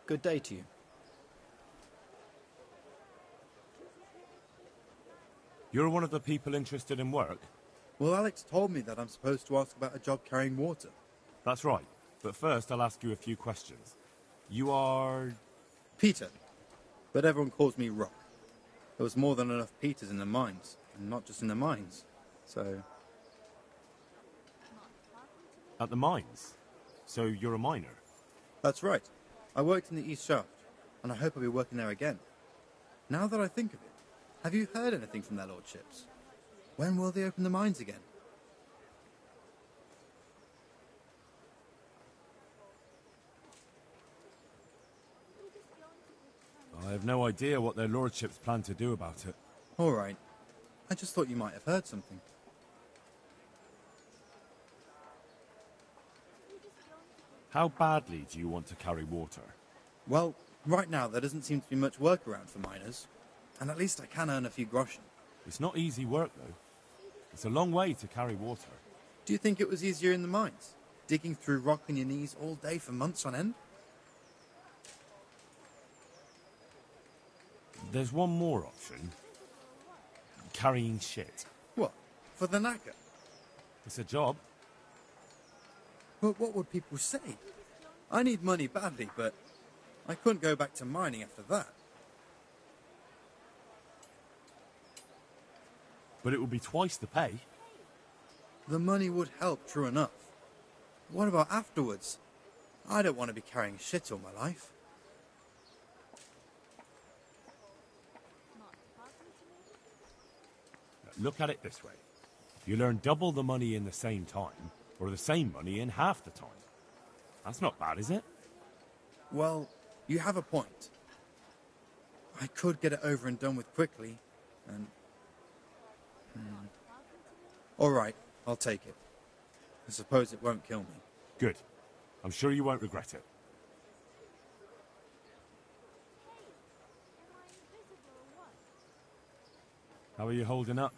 Good day to you. You're one of the people interested in work? Well, Alex told me that I'm supposed to ask about a job carrying water. That's right. But first, I'll ask you a few questions. You are... Peter. But everyone calls me Rock. There was more than enough Peters in the mines, and not just in the mines. So... At the mines? So you're a miner? That's right. I worked in the East Shaft, and I hope I'll be working there again. Now that I think of it, have you heard anything from their lordships? When will they open the mines again? I have no idea what their lordships plan to do about it. All right. I just thought you might have heard something. How badly do you want to carry water? Well, right now there doesn't seem to be much work around for miners. And at least I can earn a few groschen. It's not easy work, though. It's a long way to carry water. Do you think it was easier in the mines? Digging through rock on your knees all day for months on end? There's one more option. Carrying shit. What? For the knacker? It's a job. But what would people say? I need money badly, but I couldn't go back to mining after that. But it would be twice the pay. The money would help, true enough. What about afterwards? I don't want to be carrying shit all my life. Look at it this way. You'll earn double the money in the same time, or the same money in half the time. That's not bad, is it? Well, you have a point. I could get it over and done with quickly, and... All right, I'll take it. I suppose it won't kill me. Good. I'm sure you won't regret it. How are you holding up?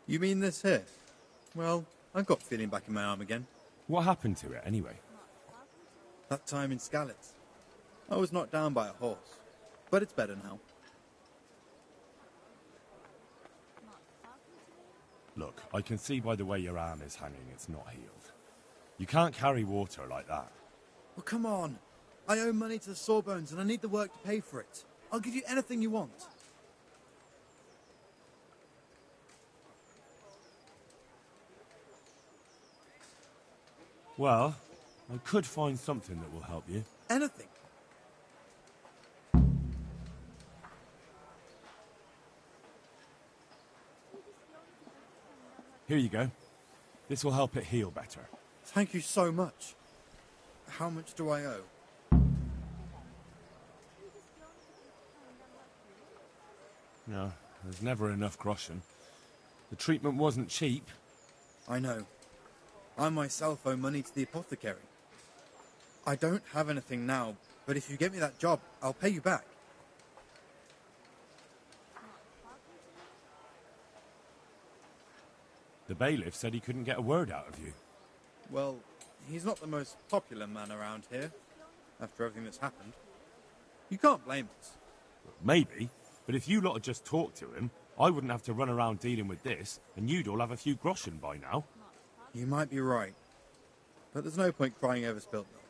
You mean this here? Well, I've got feeling back in my arm again. What happened to it, anyway? That time in Skalitz. I was knocked down by a horse, but it's better now. Look, I can see by the way your arm is hanging it's not healed. You can't carry water like that. Well, come on. I owe money to the Sawbones and I need the work to pay for it. I'll give you anything you want. Well, I could find something that will help you. Anything? Here you go. This will help it heal better. Thank you so much. How much do I owe? No, there's never enough groschen. The treatment wasn't cheap. I know. I myself owe money to the apothecary. I don't have anything now, but if you get me that job, I'll pay you back. The bailiff said he couldn't get a word out of you. Well, he's not the most popular man around here, after everything that's happened. You can't blame us. Maybe, but if you lot had just talked to him, I wouldn't have to run around dealing with this, and you'd all have a few groschen by now. You might be right, but there's no point crying over spilt milk.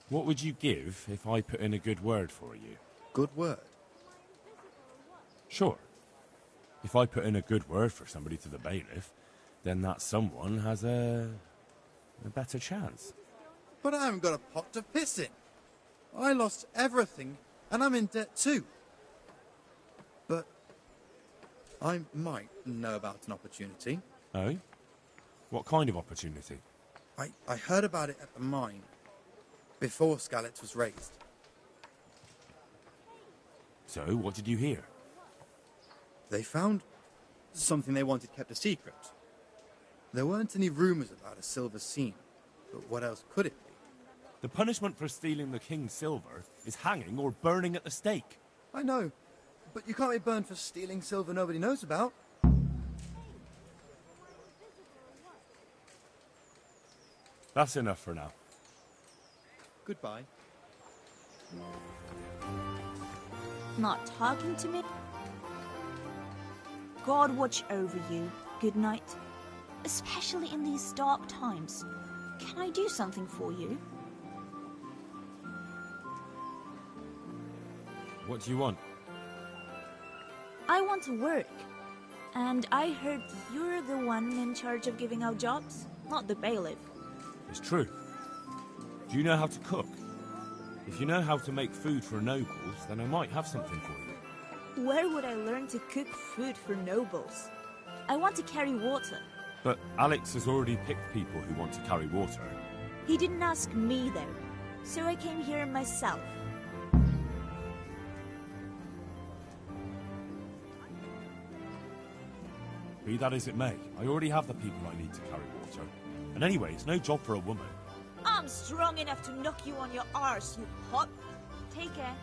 What would you give if I put in a good word for you? Good word. Sure. If I put in a good word for somebody to the bailiff, then that someone has a better chance. But I haven't got a pot to piss in. I lost everything And I'm in debt too. But I might know about an opportunity. Oh? What kind of opportunity? I heard about it at the mine, before Skalitz was raised. So, what did you hear? They found something they wanted kept a secret. There weren't any rumours about a silver scene, but what else could it be? The punishment for stealing the king's silver is hanging or burning at the stake. I know, but you can't be burned for stealing silver nobody knows about. That's enough for now. Goodbye. Not talking to me? God watch over you. Good night. Especially in these dark times. Can I do something for you? What do you want? I want to work. And I heard you're the one in charge of giving out jobs, not the bailiff. It's true. Do you know how to cook? If you know how to make food for nobles, then I might have something for you. Where would I learn to cook food for nobles? I want to carry water. But Alex has already picked people who want to carry water. He didn't ask me though, so I came here myself. Be that as it may, I already have the people I need to carry water. And anyway, it's no job for a woman. I'm strong enough to knock you on your arse, you pot. Take care.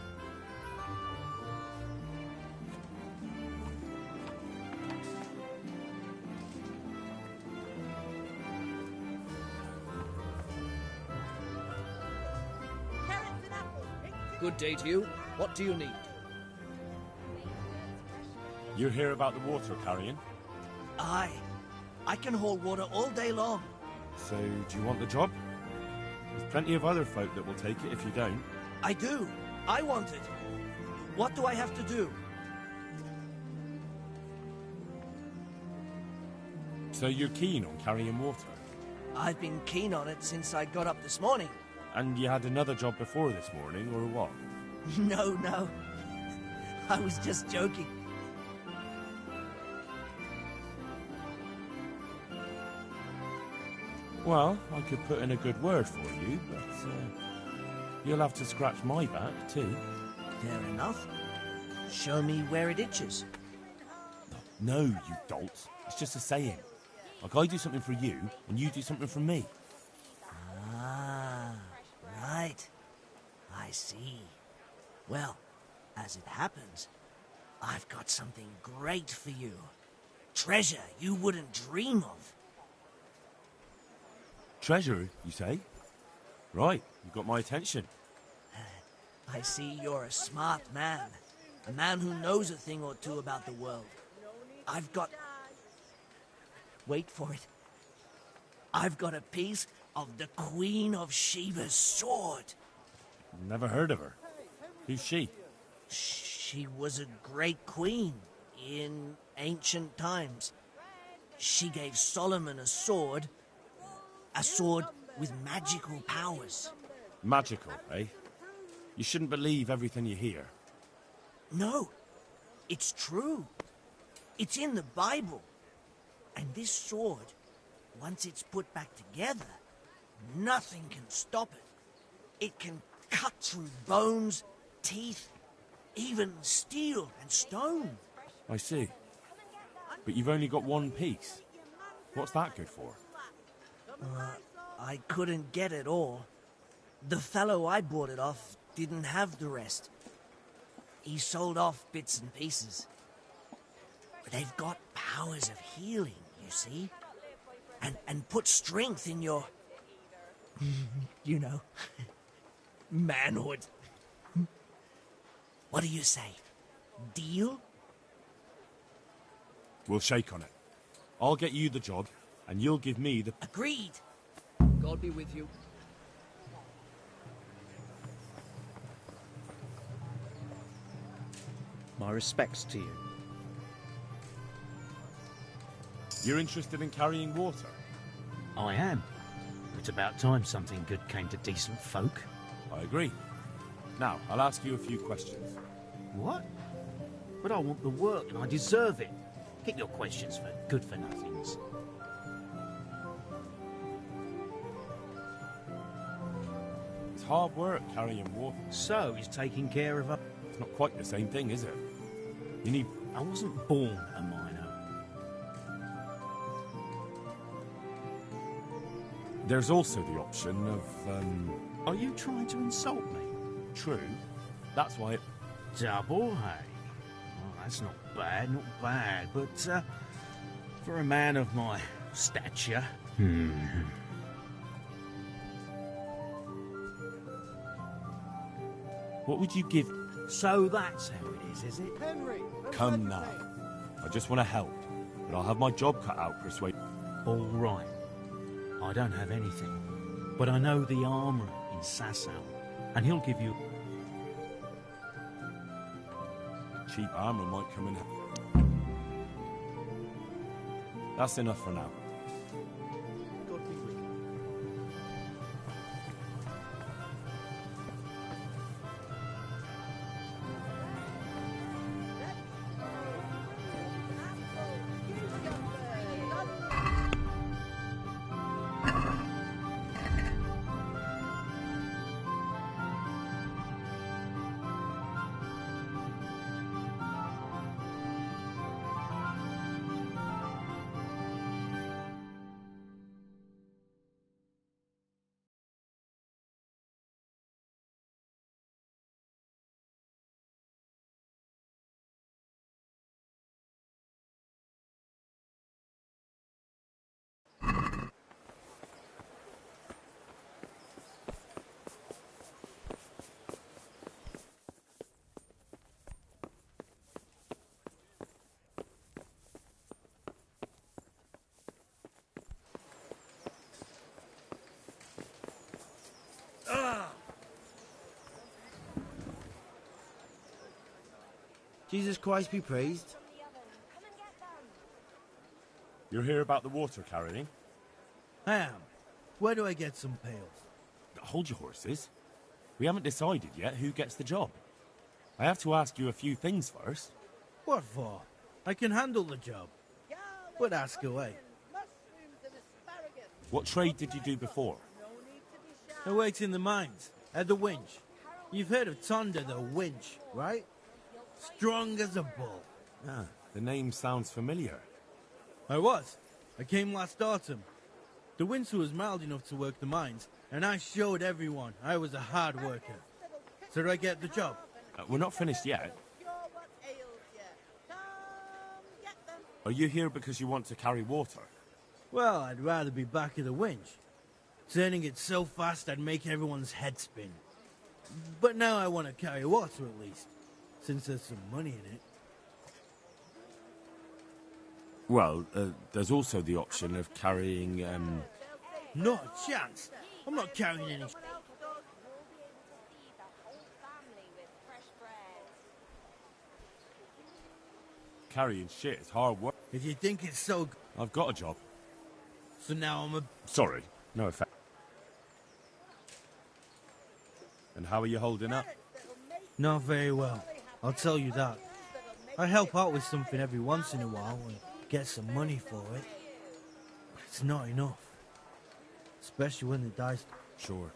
Good day to you. What do you need? You hear about the water carrying? Aye. I can haul water all day long. So, do you want the job? There's plenty of other folk that will take it if you don't. I do. I want it. What do I have to do? So you're keen on carrying water? I've been keen on it since I got up this morning. And you had another job before this morning, or what? No. I was just joking. Well, I could put in a good word for you, but you'll have to scratch my back too. Fair enough. Show me where it itches. No, you dolt. It's just a saying. Like I do something for you, and you do something for me. Ah, right. I see. Well, as it happens, I've got something great for you. Treasure you wouldn't dream of. Treasure, you say? Right, you've got my attention. I see you're a smart man. A man who knows a thing or two about the world. I've got... Wait for it. I've got a piece of the Queen of Sheba's sword. Never heard of her. Who's she? She was a great queen in ancient times. She gave Solomon a sword with magical powers. Magical, eh? You shouldn't believe everything you hear. No, it's true. It's in the Bible. And this sword, once it's put back together, nothing can stop it. It can cut through bones, teeth, even steel and stone. I see. But you've only got one piece. What's that good for? I couldn't get it all. The fellow I bought it off didn't have the rest. He sold off bits and pieces. But they've got powers of healing, you see? And put strength in your... you know... manhood. What do you say? Deal? We'll shake on it. I'll get you the job, and you'll give me the... Agreed. God be with you. My respects to you. You're interested in carrying water? I am. It's about time something good came to decent folk. I agree. Now, I'll ask you a few questions. What? But I want the work and I deserve it. Keep your questions for good-for-nothings. It's hard work carrying water. So he's taking care of us. It's not quite the same thing, is it? You need... I wasn't born a miner. There's also the option of, Are you trying to insult me? True. That's why it... Double, hey? Oh, that's not bad. But, for a man of my stature... What would you give... So that's how it is it? Henry! Come now. I just want to help, but I'll have my job cut out persuade... All right. I don't have anything, but I know the armourer in Sasau, and he'll give you... Cheap armour might come in... That's enough for now. God be with you. Jesus Christ be praised. You're here about the water carrying? Ham, where do I get some pails? Hold your horses. We haven't decided yet who gets the job. I have to ask you a few things first. What for? I can handle the job. But ask away. What trade did you do before? I worked in the mines, at the winch. You've heard of Tonda the winch, right? Strong as a bull. Ah, the name sounds familiar. I was. I came last autumn. The winter was mild enough to work the mines, and I showed everyone I was a hard worker. So do I get the job? We're not finished yet. Are you here because you want to carry water? Well, I'd rather be back at the winch. Turning it so fast I'd make everyone's head spin. But now I want to carry water at least, since there's some money in it. Well, there's also the option of carrying, Not a chance. I'm not carrying any... Carrying shit is hard work. If you think it's so... I've got a job. So now I'm a... Sorry, no offense. And how are you holding up? Not very well. I'll tell you that. I help out with something every once in a while and get some money for it. But it's not enough. Especially when the dice... Sure.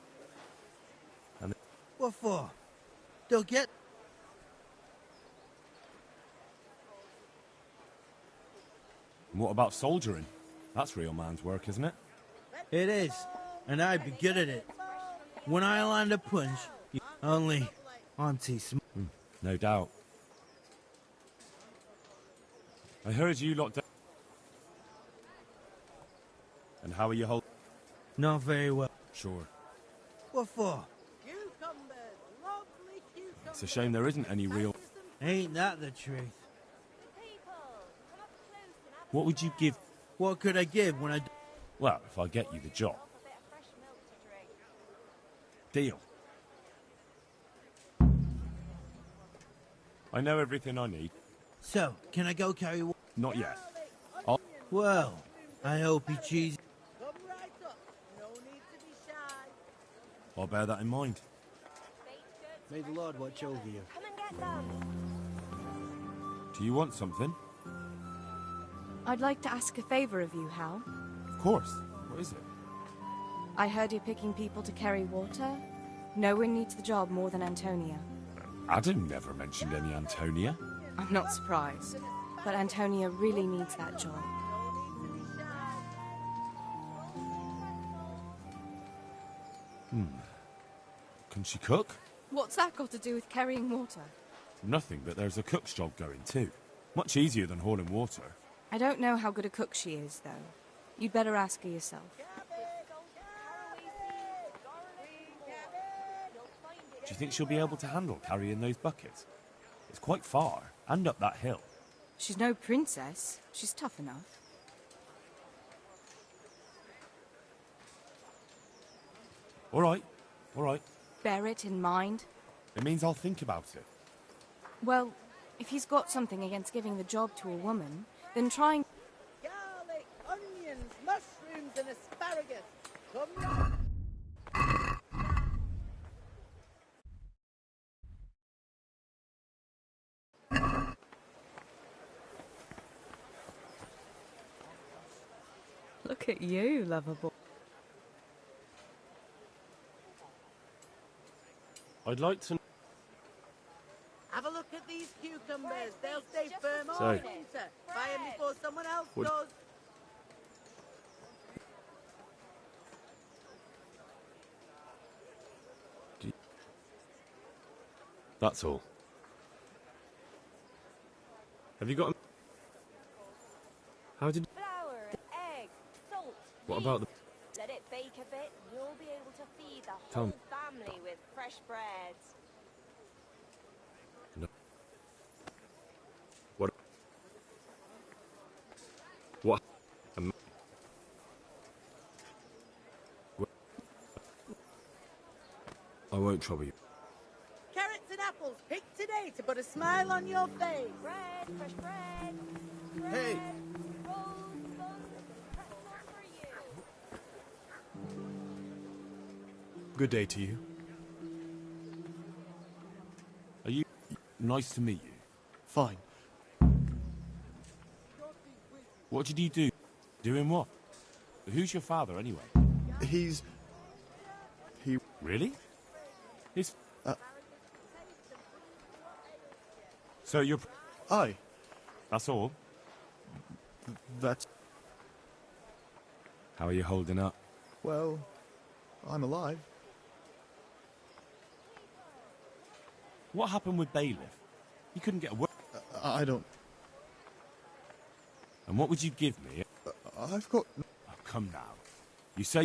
What for? They'll get... And what about soldiering? That's real man's work, isn't it? It is. And I'd be good at it. When I land a punch, only I'm too small. No doubt. I heard you lot... And how are you holding? Not very well. Sure. What for? It's a shame there isn't any real... Ain't that the truth? What would you give... What could I give when I... Well, if I get you the job. Deal. I know everything I need. So, can I go carry... Not yet. Well, I hope he cheese... I'll bear that in mind. May the Lord watch over you. Come and get them. Do you want something? I'd like to ask a favor of you, Hal. Of course. What is it? I heard you're picking people to carry water. No one needs the job more than Antonia. Adam never mentioned any Antonia. I'm not surprised. But Antonia really needs that job. Can she cook? What's that got to do with carrying water? Nothing, but there's a cook's job going too. Much easier than hauling water. I don't know how good a cook she is, though. You'd better ask her yourself. Do you think she'll be able to handle carrying those buckets? It's quite far, and up that hill. She's no princess. She's tough enough. All right, all right. Bear it in mind. It means I'll think about it. Well, if he's got something against giving the job to a woman, then trying... Garlic, onions, mushrooms, and asparagus. Come. Look at you, lover boy. I'd like to. Have a look at these cucumbers. They'll stay firm all So- winter. Buy them before someone else Would- does. That's all. Have you got? How did? Flour, egg, salt. What meat. about the? Let it bake a bit, and you'll be able to feed the Tell whole me. family with fresh bread. No. What? What? I won't trouble you. Carrots and apples picked today to put a smile on your face. Bread, fresh bread. Bread. Hey. Rolls, pretzel for you. Good day to you. Are you... Nice to meet you. Fine. What did you do? Doing what? Who's your father, anyway? He... Really? His... Uh. So you're... Aye. That's all? That's... How are you holding up? Well, I'm alive. What happened with Bailiff? He couldn't get work. I don't... And what would you give me? I've got... Oh, come now. You say